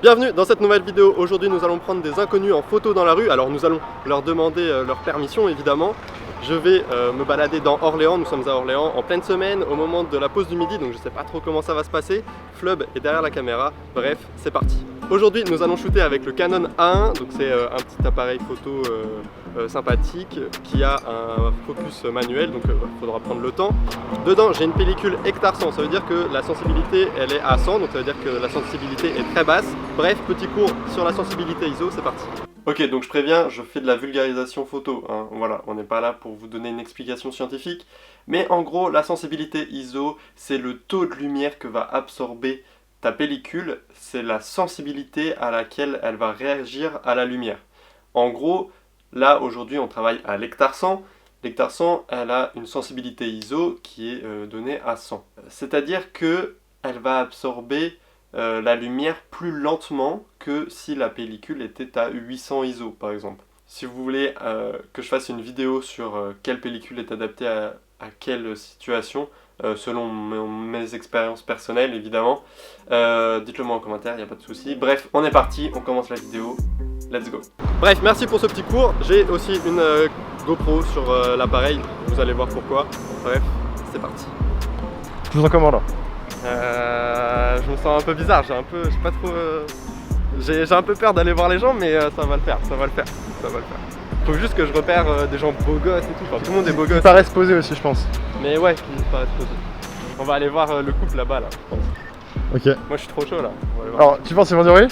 Bienvenue dans cette nouvelle vidéo. Aujourd'hui nous allons prendre des inconnus en photo dans la rue. Alors nous allons leur demander leur permission évidemment. Je vais me balader dans Orléans, nous sommes à Orléans en pleine semaine au moment de la pause du midi, donc je sais pas trop comment ça va se passer. Flub est derrière la caméra, bref c'est parti. Aujourd'hui nous allons shooter avec le Canon A1, donc c'est un petit appareil photo sympathique qui a un focus manuel, donc il faudra prendre le temps. Dedans j'ai une pellicule hectare 100, ça veut dire que la sensibilité elle est à 100, donc ça veut dire que la sensibilité est très basse. Bref, petit cours sur la sensibilité ISO, c'est parti. Ok, donc je préviens, je fais de la vulgarisation photo, hein. Voilà, on n'est pas là pour vous donner une explication scientifique, mais en gros, la sensibilité ISO, c'est le taux de lumière que va absorber ta pellicule, c'est la sensibilité à laquelle elle va réagir à la lumière. En gros, là, aujourd'hui, on travaille à l'hectare 100. L'hectare 100, elle a une sensibilité ISO qui est donnée à 100. C'est-à-dire que elle va absorber la lumière plus lentement que si la pellicule était à 800 ISO par exemple. Si vous voulez que je fasse une vidéo sur quelle pellicule est adaptée à quelle situation, selon mes expériences personnelles évidemment, dites-le moi en commentaire, il n'y a pas de souci. Bref, on est parti, on commence la vidéo, let's go. Bref, merci pour ce petit cours. J'ai aussi une GoPro sur l'appareil, vous allez voir pourquoi. Bref, c'est parti. Tu te sens comment là? Je me sens un peu bizarre, j'ai un peu, je sais pas trop, j'ai un peu peur d'aller voir les gens, mais ça va le faire, ça va le faire. Faut juste que je repère des gens beaux gosses et tout, enfin tout le monde est beau gosse. Qui paraissent posés aussi je pense. Mais ouais, qui paraissent posés. On va aller voir le couple là-bas là, je pense. Ok. Moi je suis trop chaud là. On va aller voir. Alors tu penses qu'ils vont dire oui?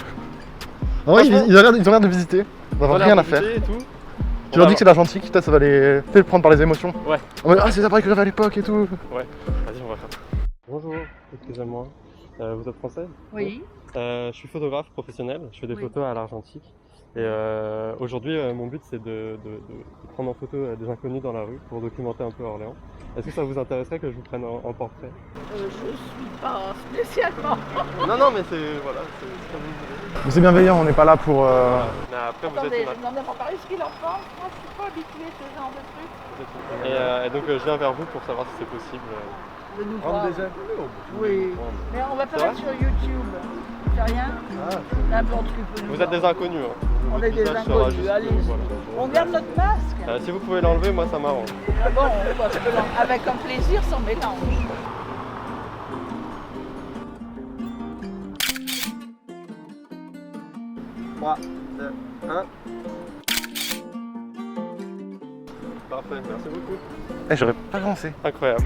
En vrai ils ont l'air de visiter, ils n'ont rien à faire. Et tout. Tu leur dis que c'est l'argentique, peut-être ça va les prendre par les émotions. Ouais. En mode, ah c'est l'appareil que j'avais à l'époque et tout. Ouais, vas-y on va faire ça. Bonjour, excusez-moi. Vous êtes française? Oui. Je suis photographe professionnel, je fais des photos à l'argentique. Et aujourd'hui, mon but c'est de prendre en photo des inconnus dans la rue pour documenter un peu Orléans. Est-ce que ça vous intéresserait que je vous prenne en portrait? Je suis pas spécialement. Non, mais c'est voilà, c'est comme vous voulez. Mais c'est bienveillant, on n'est pas là pour... Mais après, vous Attendez, êtes je demande à mon mari ce qu'il en pense. Moi, je suis pas habituée à ce genre de truc. et donc je viens vers vous pour savoir si c'est possible. De nous voir. Oui. Mais on va pas C'est mettre sur YouTube. C'est rien. N'importe qui peut nous Vous êtes voir. des inconnus, hein. On Votre est des visage sera inconnus, juste, allez. voilà. On garde notre masque. Si vous pouvez l'enlever, moi ça m'arrange. Ah bon, avec un plaisir sans mélange. Trois, 2, 1. Parfait, merci beaucoup. Eh j'aurais pas pensé. Incroyable.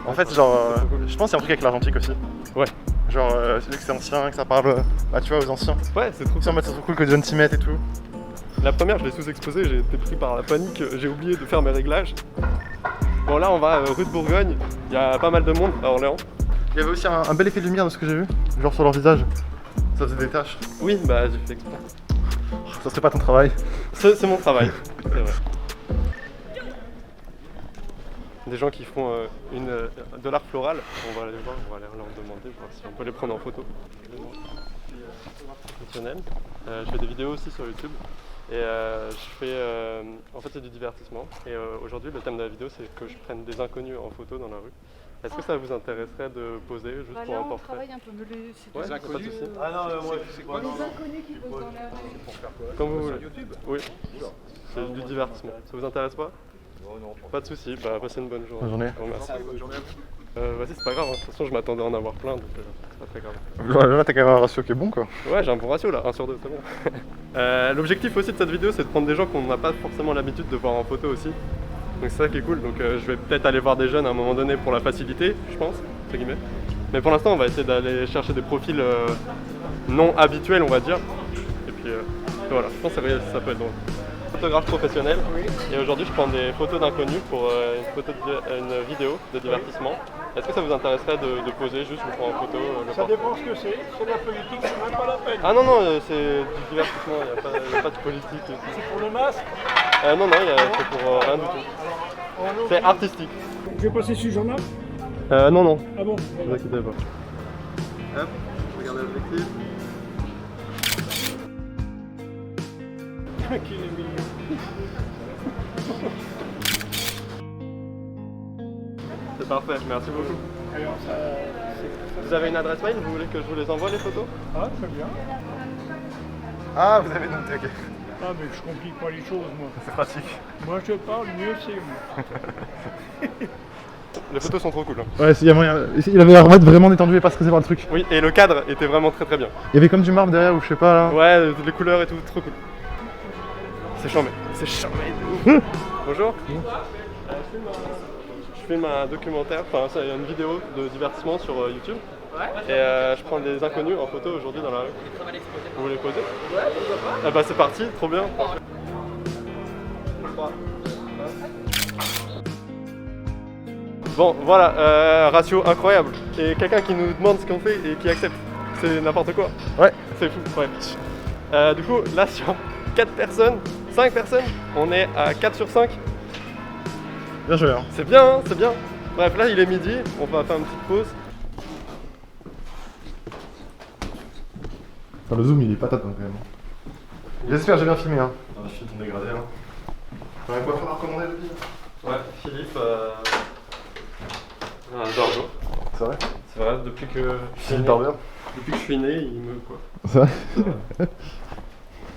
En fait genre, je pense qu'il y a un truc avec l'argentique aussi. Ouais. Genre, vu que c'est ancien, que ça parle, bah tu vois, aux anciens. Ouais, c'est trop Si en mode c'est trop cool que John s'y mette et tout. La première, je l'ai sous-exposée, j'ai été pris par la panique, j'ai oublié de faire mes réglages. Bon là, on va rue de Bourgogne, il y a pas mal de monde à Orléans. Il y avait aussi un bel effet de lumière de ce que j'ai vu, genre sur leur visage. Ça faisait des taches. Oui, bah j'ai fait exprès. Ça serait pas ton travail. C'est mon travail, c'est vrai. Des gens qui font de l'art floral, on va aller voir, on va aller leur demander, voir si on peut les prendre en photo. Professionnel. Je fais des vidéos aussi sur YouTube et je fais, en fait c'est du divertissement et aujourd'hui le thème de la vidéo c'est que je prenne des inconnus en photo dans la rue. Est-ce que ça vous intéresserait de poser juste pour un portrait? On travaille un peu, mais c'est Ouais, pas de soucis. Ah non, moi c'est quoi? les inconnus qui posent dans la rue. C'est pour faire quoi? Comme vous voulez. YouTube? Oui, c'est du divertissement. Ça vous intéresse pas? Non. Pas de soucis, bah passez une bonne journée. Bonne journée. Je vous remercie. Bonne journée à vous. Vas-y, c'est pas grave, hein. De toute façon je m'attendais à en avoir plein donc c'est pas très grave. Là t'as quand même un ratio qui est bon quoi. Ouais, j'ai un bon ratio là, 1 sur 2, c'est bon. L'objectif aussi de cette vidéo c'est de prendre des gens qu'on n'a pas forcément l'habitude de voir en photo aussi. Donc c'est ça qui est cool, donc je vais peut-être aller voir des jeunes à un moment donné pour la facilité, je pense, entre guillemets. Mais pour l'instant on va essayer d'aller chercher des profils non habituels on va dire. Et puis voilà, je pense que ça peut être drôle. Photographe professionnel et aujourd'hui je prends des photos d'inconnus pour une vidéo de divertissement. Est-ce que ça vous intéresserait de poser juste pour en photo Ça dépend ce que c'est la politique, c'est même pas la peine. Ah non, c'est du divertissement, il n'y a pas de politique. C'est pour le masque? Non, c'est pour rien du tout. C'est artistique. Je vais passer sur Jean-Marc? Non. Ah bon? Ne vous inquiétez pas. Hop, regardez l'objectif. Qu'il est mignon. C'est parfait, merci beaucoup. Vous avez une adresse mail, vous voulez que je vous les envoie les photos? Ah, très bien. Ah, vous avez noté, ok. Ah, mais je complique pas les choses, moi. C'est pratique. Moi, je parle, mieux c'est moi. Les photos sont trop cool. Hein. Ouais, il y a moyen. Il avait l'air vraiment détendu et pas stressé par le truc. Oui, et le cadre était vraiment très bien. Il y avait comme du marbre derrière ou je sais pas là. Ouais, les couleurs et tout, trop cool. C'est charmé. C'est charmé de ouf. Bonjour. Je filme un documentaire, enfin c'est une vidéo de divertissement sur YouTube. Et je prends des inconnus en photo aujourd'hui dans la rue. Vous voulez poser? Ouais, pourquoi pas. Ah bah c'est parti, trop bien. Bon voilà, ratio incroyable. Et quelqu'un qui nous demande ce qu'on fait et qui accepte. C'est n'importe quoi. Ouais. C'est fou, ouais. Du coup, là sur 4 personnes, 5 personnes, on est à 4 sur 5. Bien joué, hein. C'est bien, hein, c'est bien. Bref, là il est midi, on va faire une petite pause. Enfin, le zoom il est patate donc, quand même. J'espère que j'ai bien filmé, hein. Ah, je suis ton dégradé là. On a quoi faire à recommander le film? Ouais, Philippe, Dorjo. C'est vrai? C'est vrai, depuis que Philippe Barber. Depuis que je suis né, il me quoi. C'est vrai?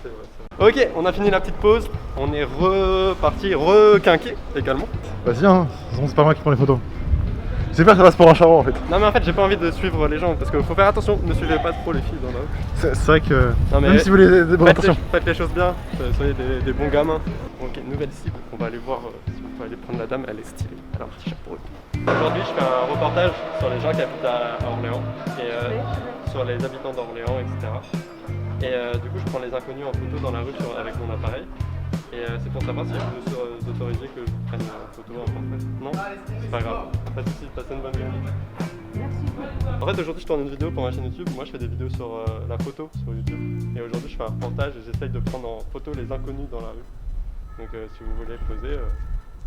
C'est vrai. Ok, on a fini la petite pause. On est reparti, requinqué également. Vas-y, hein. De toute façon, c'est pas moi qui prends les photos. J'espère que ça va se pour un charron en fait. Non mais en fait j'ai pas envie de suivre les gens parce qu'il faut faire attention, ne suivez pas trop les filles dans la rue. C'est vrai que. Non, mais même si vous voulez des bonnes intentions. Faites les choses bien, soyez des bons gamins. Ok, nouvelle cible, on va aller voir si on peut aller prendre la dame, elle est stylée, elle a un petit chapeau. Aujourd'hui je fais un reportage sur les gens qui habitent à Orléans et sur les habitants d'Orléans, etc. Et du coup je prends les inconnus en photo dans la rue avec mon appareil. Et c'est pour savoir si vous autorisez que je prenne une photo en portrait. Non? C'est pas grave, pas de soucis, passez une bonne journée. En fait aujourd'hui je tourne une vidéo pour ma chaîne YouTube, moi je fais des vidéos sur la photo sur YouTube. Et aujourd'hui je fais un reportage et j'essaye de prendre en photo les inconnus dans la rue. Donc si vous voulez poser,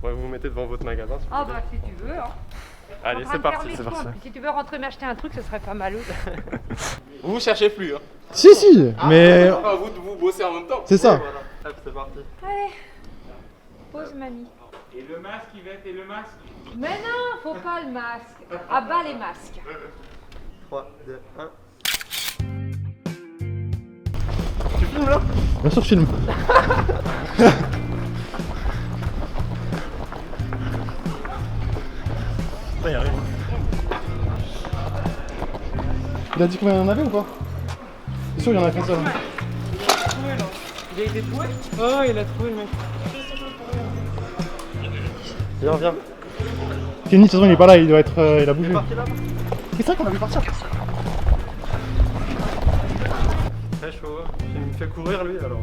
ouais, vous vous mettez devant votre magasin. Si Ah bah si tu veux. Hein. Allez c'est parti. C'est parti. Si tu veux rentrer m'acheter un truc, ce serait pas mal. Vous ne cherchez plus, hein. Si, mais. Enfin, vous bossez en même temps. C'est ça. Voilà. Hop, c'est parti. Allez, pose mamie. Et le masque, Yvette, et le masque. Mais non, faut pas le masque. Ah bah les masques. 3, 2, 1. Tu filmes là? Bien sûr, je filme. Putain, il arrive. Il a dit combien il y en avait ou pas? C'est sûr, il y en a qu'un seul. Il a été trouvé? Oh, il a trouvé le mec. Viens, viens. Kenny, de toute façon, il est pas là, il doit être. Il a bougé. Il est parti là? C'est ça qu'on a vu partir. Très chaud, il me fait courir lui alors.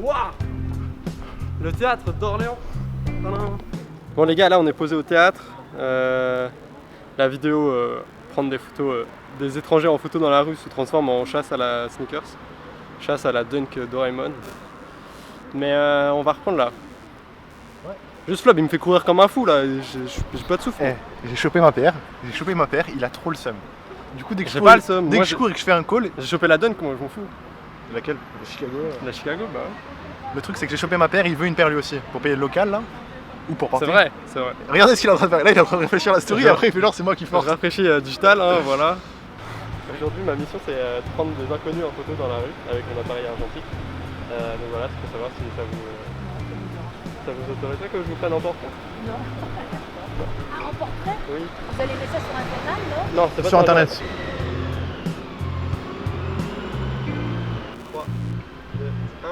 Waouh! Le théâtre d'Orléans. Bon les gars, là on est posé au théâtre. La vidéo prendre des photos des étrangers en photo dans la rue se transforme en chasse à la sneakers. Chasse à la Dunk Doraemon. Mais on va reprendre là. Ouais. Juste Flob, il me fait courir comme un fou là, j'ai pas de souffle. J'ai chopé ma paire, il a trop le seum. Du coup, dès que J'ai pas le seum. Dès Moi, que je cours et que je fais un call. J'ai chopé la Dunk, moi je m'en fous. Laquelle? Le Chicago. La Chicago, bah ouais. Le truc, c'est que j'ai chopé ma paire, il veut une paire lui aussi. Pour payer le local là. Ou pour porter. C'est vrai, c'est vrai. Regardez ce qu'il est en train de faire. Là, il est en train de réfléchir à la story et après, il fait genre, c'est moi qui force. Je rafraîchis digital, hein, voilà. Aujourd'hui, ma mission c'est de prendre des inconnus en photo dans la rue avec mon appareil argentique. Donc voilà, c'est pour savoir si ça vous autoriserait que je vous prenne en portrait. Non. Ah, en portrait? Oui. Vous allez mettre ça sur internet, non? Non, c'est pas Sur internet. 3, 2, 1.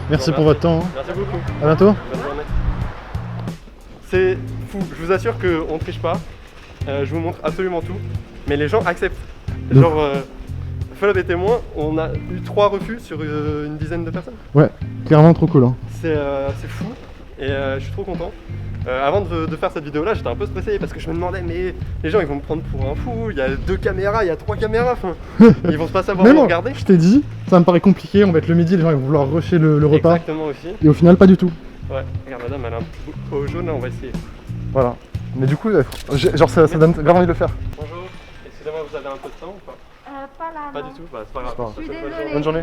Merci pour votre temps. Merci beaucoup. À bientôt. Bonne journée. C'est fou, je vous assure qu'on ne triche pas. Je vous montre absolument tout. Mais les gens acceptent. Donc- Genre, Flob est témoin, on a eu 3 refus sur une dizaine de personnes. Ouais, clairement trop cool. Hein. C'est fou et je suis trop content. Avant de faire cette vidéo là, j'étais un peu stressé parce que je me demandais, mais les gens ils vont me prendre pour un fou. Il y a 2 caméras, il y a 3 caméras, enfin, ils vont pas savoir Mais me non, regarder. je t'ai dit, ça me paraît compliqué, on va être le midi, les gens ils vont vouloir rusher le repas. Exactement aussi. Et au final, pas du tout. Ouais, regarde madame, elle a un petit bout jaune là, on va essayer. Voilà. Mais du coup, genre ça donne grave envie de le faire. Bonjour, excusez-moi, vous avez un peu de temps ou pas? Pas là. Pas non. du tout, bah c'est pas grave. pas grave. Je suis Passez une désolée. Bonne journée.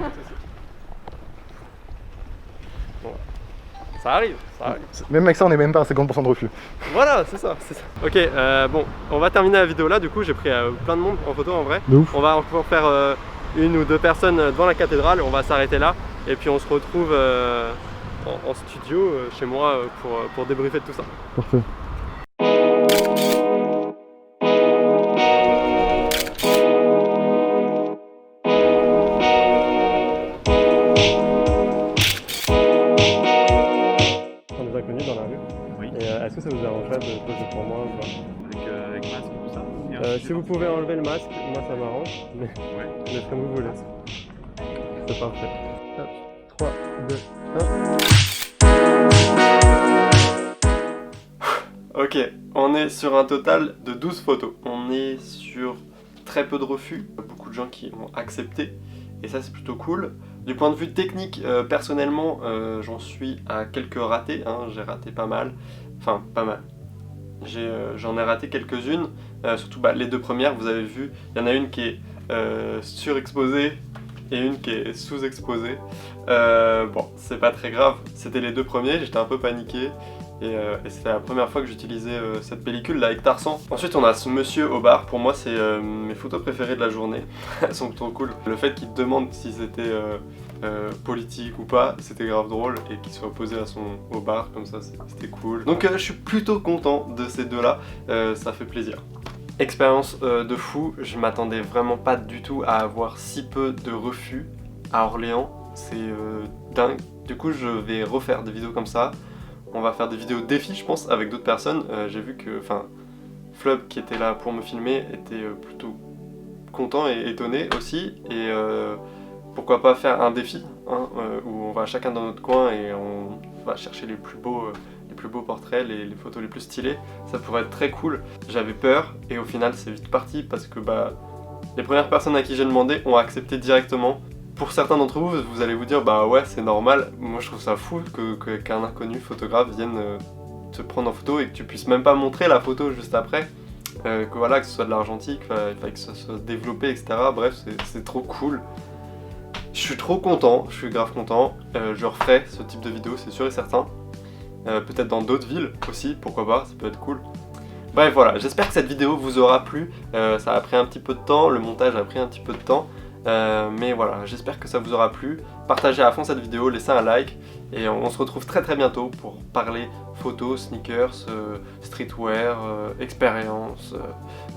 Bon. Ça arrive, ça arrive. Même avec ça, on n'est même pas à 50% de refus. Voilà, c'est ça, c'est ça. Ok, bon, on va terminer la vidéo là, du coup j'ai pris plein de monde en photo en vrai. De ouf. On va encore faire une ou deux personnes devant la cathédrale, on va s'arrêter là. Et puis on se retrouve en studio chez moi pour débriefer de tout ça. Parfait. Des inconnus dans la rue. Oui. Et est-ce que ça vous arrangerait de poser pour moi ou pas? Avec masque et tout ça. Si vous pouvez enlever le masque, moi ça m'arrange, mais Ouais. c'est comme vous voulez. C'est parfait. Hop, 3, 2, 1. Ok, on est sur un total de 12 photos. On est sur très peu de refus, beaucoup de gens qui ont accepté, et ça c'est plutôt cool. Du point de vue technique, personnellement, j'en suis à quelques ratés, hein. J'ai raté pas mal, enfin pas mal. J'en ai raté quelques-unes, surtout les deux premières, vous avez vu, il y en a une qui est surexposée et une qui est sous-exposée. Bon, c'est pas très grave, c'était les deux premiers, j'étais un peu paniqué. Et c'était la première fois que j'utilisais cette pellicule là avec Tarzan. Ensuite on a ce monsieur au bar, pour moi c'est mes photos préférées de la journée. Elles sont trop cool. Le fait qu'il te demande si c'était politique ou pas, c'était grave drôle, et qu'il soit posé au bar comme ça, c'était cool. Donc je suis plutôt content de ces deux là, ça fait plaisir. Expérience de fou, je m'attendais vraiment pas du tout à avoir si peu de refus à Orléans, c'est dingue. Du coup je vais refaire des vidéos comme ça. On va faire des vidéos défis, je pense, avec d'autres personnes. J'ai vu que, Flub, qui était là pour me filmer, était plutôt content et étonné aussi. Et pourquoi pas faire un défi, hein, où on va chacun dans notre coin et on va chercher les plus beaux portraits, les photos les plus stylées. Ça pourrait être très cool. J'avais peur et au final c'est vite parti parce que les premières personnes à qui j'ai demandé ont accepté directement. Pour certains d'entre vous, vous allez vous dire bah ouais c'est normal, moi je trouve ça fou qu'un inconnu photographe vienne te prendre en photo et que tu puisses même pas montrer la photo juste après, que voilà, que ce soit de l'argentique, que ça soit développé, etc. Bref, c'est trop cool. Je suis trop content, je suis grave content, je referai ce type de vidéo, c'est sûr et certain. Peut-être dans d'autres villes aussi, pourquoi pas, ça peut être cool. Bref voilà, j'espère que cette vidéo vous aura plu, ça a pris un petit peu de temps, le montage a pris un petit peu de temps. Mais voilà, j'espère que ça vous aura plu. Partagez à fond cette vidéo, laissez un like et on se retrouve très très bientôt pour parler photos, sneakers, streetwear, expérience,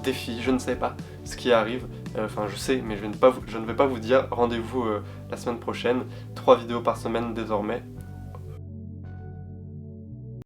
défis, je ne sais pas ce qui arrive. Enfin je sais, mais je ne vais pas vous dire. Rendez-vous la semaine prochaine, 3 vidéos par semaine désormais.